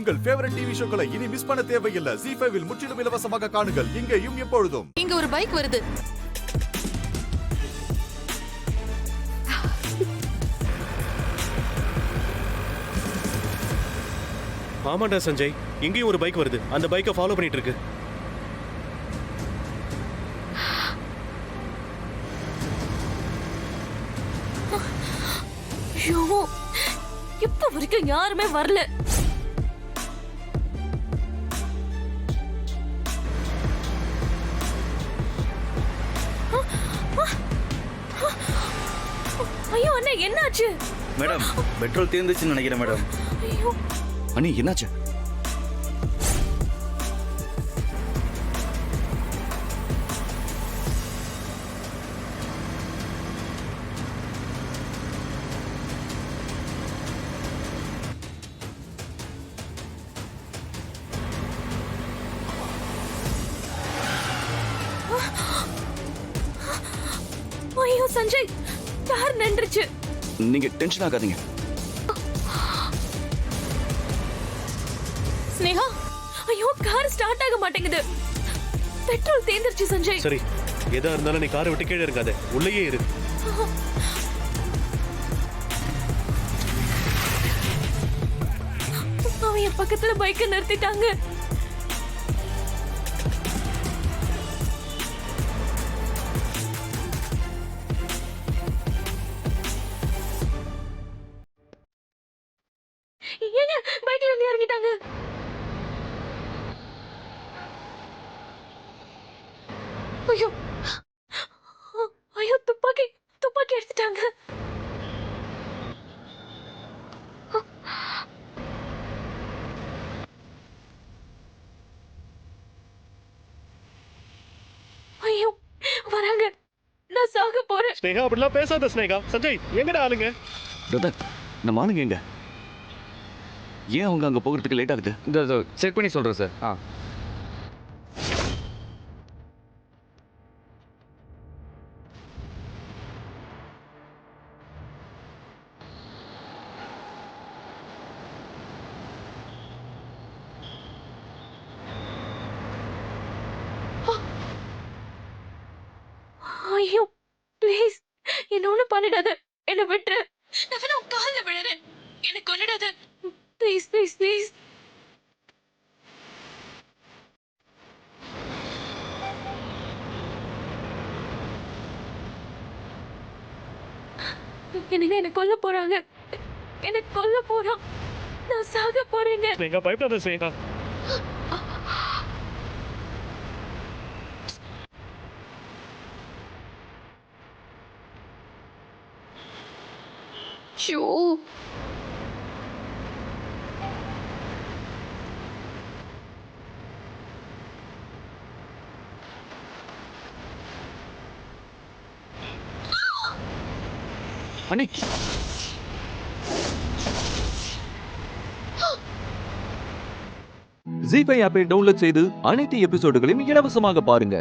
உங்கள் favourite TV ஷோக்களை இனி miss பண்ண தேவையில்லை. ZEE5 இல் முற்றிலும் இலவசமாக காணுங்கள். இங்கேயும் எப்பொழுதும். இங்க ஒரு பைக் வருது. ஆமாண்டா சஞ்சய், இங்கேயும் ஒரு பைக் வருது. அந்த பைக்கை ஃபாலோ பண்ணிட்டு இருக்கு. ஐயோ, இப்ப வரைக்கும் யாருமே வரல. ஐயோ அண்ணா, என்னாச்சு? மேடம், பெட்ரோல் தீர்ந்துச்சுன்னு நினைக்கிறேன் மேடம். ஐயோ அண்ணி, என்னாச்சு? ஐயோ சஞ்சய், கார் நின்றுச்சு. நீங்க டென்ஷன் ஆகாதீங்க. ஸ்னேகா, ஐயோ கார் ஸ்டார்ட் ஆக மாட்டேங்குது. பெட்ரோல் தீர்ந்துருச்சு சஞ்சய். சரி, எதா இருந்தாலும் நீ காரை விட்டு கீழே இருக்காத, உள்ளேயே இரு. அவன் என் பக்கத்துல பைக்கை நிறுத்திட்டாங்க. ஏங்க பைக்ல இருந்து இறங்கிட்டாங்க. ஐயோ ஐயோ, துப்பாக்கி துப்பாக்கி எடுத்துட்டாங்க. ஐயோ வராங்க, நான் சாக போறேன். ஸ்னேகா, அப்படிலாம் பேசாத ஸ்னேகா. சஞ்சய், எங்கடா ஆளுங்க? பிரதர், நம்ம ஆளுங்க எங்க? ஏன் அவங்க அங்க போகிறதுக்கு லேட் ஆகுது? இந்த செக் பண்ணி சொல்கிறேன் சார். ஐயோ ப்ளீஸ், என்ன ஒண்ணும் பண்ணிடாத, என்ன விட்டுரு. நான் வேணா உன் கால்ல விழுறேன், என்ன கொன்னிடாத ப்ளீஸ் ப்ளீஸ் ப்ளீஸ். என்ன கொல்ல போறாங்க, என்ன கொல்ல போறான். நான் சாக போறேங்க. ஸ்னேகா, பயப்படாத ஸ்னேகா. ஷோ அண்ணி, ZEE5 ஆப்பை டவுன்லோட் செய்து அனைத்து எபிசோடுகளையும் இலவசமாக பாருங்க.